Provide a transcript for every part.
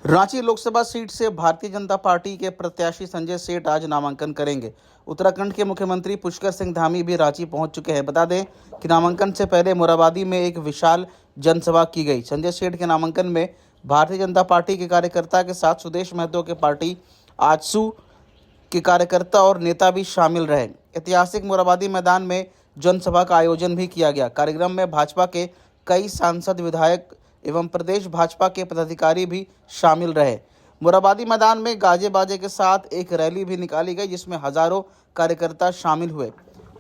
Ranchi Lok Sabha seat से Bharatiya Janata party के प्रत्याशी संजय सेठ आज नामांकन करेंगे। उत्तराखंड के मुख्यमंत्री पुष्कर सिंह धामी भी रांची पहुंच चुके हैं। बता दें कि नामांकन से पहले मोराबादी में एक विशाल जनसभा की गई। संजय सेठ के नामांकन में भारतीय जनता पार्टी के कार्यकर्ता के साथ सुदेश महतो के पार्टी आजसू के कार्यकर्ता और नेता भी शामिल रहे। ऐतिहासिक मोराबादी मैदान में जनसभा का आयोजन भी किया गया। कार्यक्रम में भाजपा के कई सांसद, विधायक एवं प्रदेश भाजपा के पदाधिकारी भी शामिल रहे। मोराबादी मैदान में गाजे बाजे के साथ एक रैली भी निकाली गई, जिसमें हजारों कार्यकर्ता शामिल हुए।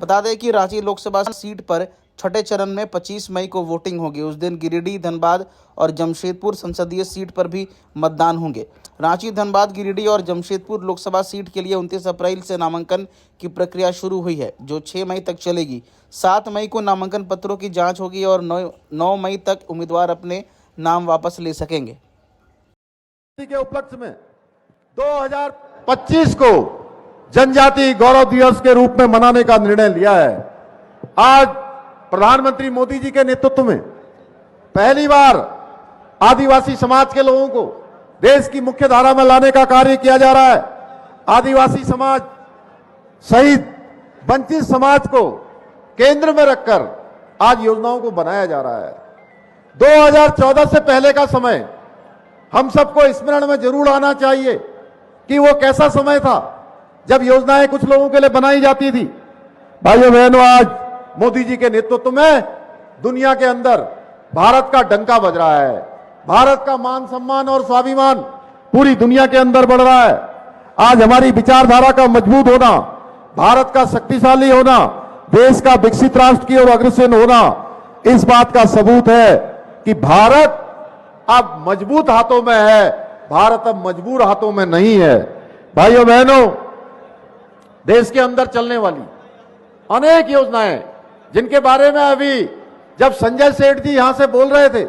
बता दें कि रांची लोकसभा सीट पर छठे चरण में 25 मई को वोटिंग होगी। उस दिन गिरिडीह, धनबाद और जमशेदपुर संसदीय सीट पर भी मतदान होंगे। रांची, धनबाद, गिरिडीह और जमशेदपुर लोकसभा सीट के लिए 29 अप्रैल से नामांकन की प्रक्रिया शुरू हुई है, जो 6 मई तक चलेगी। 7 मई को नामांकन पत्रों की जांच होगी और 9 मई तक उम्मीदवार अपने नाम वापस ले सकेंगे। के उपलक्ष्य में 2025 को जनजाति गौरव दिवस के रूप में मनाने का निर्णय लिया है। आज प्रधानमंत्री मोदी जी के नेतृत्व में पहली बार आदिवासी समाज के लोगों को देश की मुख्य धारा में लाने का कार्य किया जा रहा है। आदिवासी समाज सहित वंचित समाज को केंद्र में रखकर आज योजनाओं को बनाया जा रहा है। 2014 से पहले का समय हम सबको स्मरण में जरूर आना चाहिए कि वो कैसा समय था जब योजनाएं कुछ लोगों के लिए बनाई जाती थी। भाइयों बहनों, आज मोदी जी के नेतृत्व में दुनिया के अंदर भारत का डंका बज रहा है। भारत का मान सम्मान और स्वाभिमान पूरी दुनिया के अंदर बढ़ रहा है। आज हमारी विचारधारा का मजबूत होना, भारत का शक्तिशाली होना, देश का विकसित राष्ट्र की ओर अग्रसर होना, इस बात का सबूत है कि भारत अब मजबूत हाथों में है। भारत अब मजबूर हाथों में नहीं है। भाइयों बहनों, देश के अंदर चलने वाली अनेक योजनाएं जिनके बारे में अभी जब संजय सेठ जी यहां से बोल रहे थे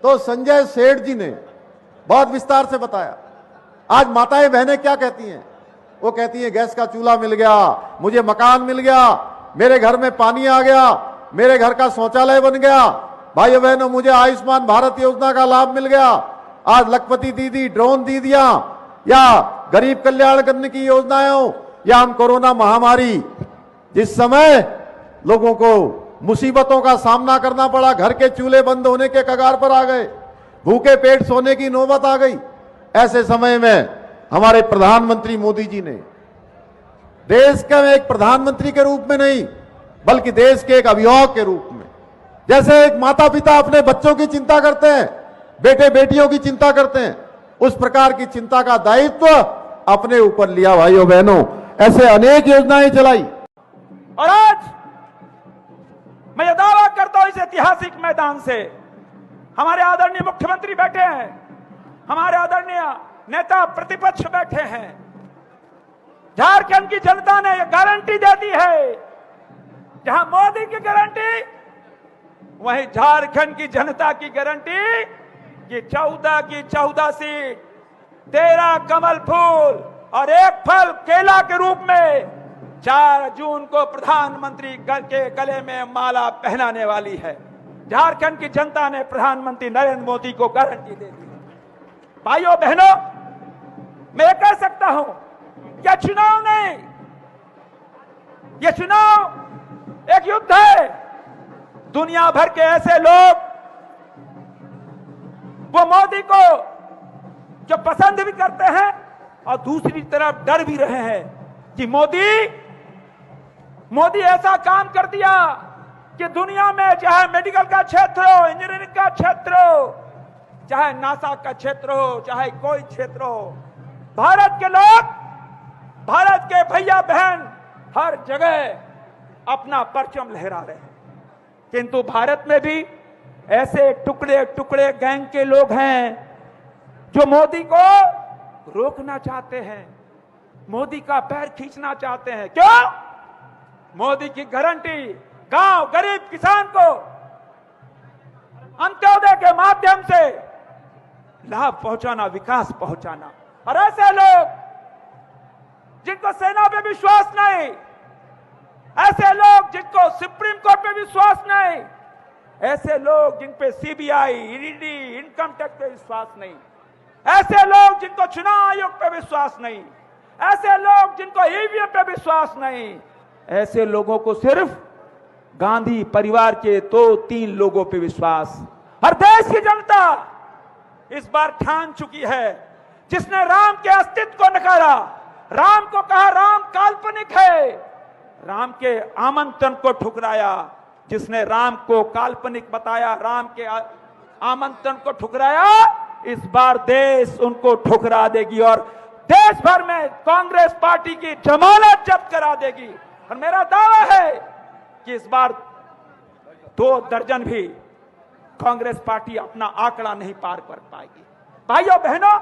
तो संजय सेठ जी ने बहुत विस्तार से बताया। आज माताएं बहनें क्या कहती हैं? वो कहती हैं गैस का चूल्हा मिल गया, मुझे मकान मिल गया, मेरे घर में पानी आ गया, मेरे घर का शौचालय बन गया। भाइयों बहनों, मुझे आयुष्मान भारत योजना का लाभ मिल गया। आज लखपति दीदी, ड्रोन दीदियां, या गरीब कल्याण करने की योजनाएं हो, या हम कोरोना महामारी जिस समय लोगों को मुसीबतों का सामना करना पड़ा, घर के चूल्हे बंद होने के कगार पर आ गए, भूखे पेट सोने की नौबत आ गई, ऐसे समय में हमारे प्रधानमंत्री मोदी जी ने देश के एक प्रधानमंत्री के रूप में नहीं बल्कि देश के एक अभिभावक के रूप में, जैसे एक माता पिता अपने बच्चों की चिंता करते हैं, बेटे बेटियों की चिंता करते हैं, उस प्रकार की चिंता का दायित्व अपने ऊपर लिया। भाइयों बहनों, ऐसे अनेक योजनाएं चलाई। और आज मैं ये दावा करता हूं, इस ऐतिहासिक मैदान से हमारे आदरणीय मुख्यमंत्री बैठे हैं, हमारे आदरणीय नेता प्रतिपक्ष बैठे हैं। झारखंड की जनता ने यह गारंटी दे दी है, जहां मोदी की गारंटी वहीं झारखंड की जनता की गारंटी कि 14 की 14 सीट, 13 कमल फूल और 1 फल केला के रूप में 4 जून को प्रधानमंत्री के गले में माला पहनाने वाली है। झारखंड की जनता ने प्रधानमंत्री नरेंद्र मोदी को गारंटी दे दी है। भाइयों बहनों, मैं कह सकता हूं क्या चुनाव नहीं, यह चुनाव एक युद्ध है। दुनिया भर के ऐसे लोग वो मोदी को जो पसंद भी करते हैं और दूसरी तरफ डर भी रहे हैं कि मोदी ऐसा काम कर दिया कि दुनिया में चाहे मेडिकल का क्षेत्र हो, इंजीनियरिंग का क्षेत्र हो, चाहे नासा का क्षेत्र हो, चाहे कोई क्षेत्र हो, भारत के लोग, भारत के भैया बहन हर जगह अपना परचम लहरा रहे हैं। किंतु भारत में भी ऐसे टुकड़े टुकड़े गैंग के लोग हैं जो मोदी को रोकना चाहते हैं, मोदी का पैर खींचना चाहते हैं। क्यों? मोदी की गारंटी गांव, गरीब किसान को अंत्योदय के माध्यम से लाभ पहुंचाना, विकास पहुंचाना। और ऐसे लोग जिनको सेना पे विश्वास नहीं, ऐसे लोग जिनको सुप्रीम कोर्ट पे विश्वास नहीं, ऐसे लोग जिन पे सीबीआई, ईडी, इनकम टैक्स पे विश्वास नहीं, ऐसे लोग जिनको चुनाव आयोग पे विश्वास नहीं, ऐसे लोग जिनको ईवीएम पे विश्वास नहीं, ऐसे लोगों को सिर्फ गांधी परिवार के 2-3 लोगों पे विश्वास। हर देश की जनता इस बार ठान चुकी है, जिसने राम के अस्तित्व को नकारा, राम को कहा राम काल्पनिक है, राम के आमंत्रण को ठुकराया, जिसने राम को काल्पनिक बताया, राम के आमंत्रण को ठुकराया, इस बार देश उनको ठुकरा देगी और देश भर में कांग्रेस पार्टी की जमानत जब्त करा देगी। और मेरा दावा है कि इस बार 2 दर्जन भी कांग्रेस पार्टी अपना आंकड़ा नहीं पार कर पाएगी। भाइयों बहनों,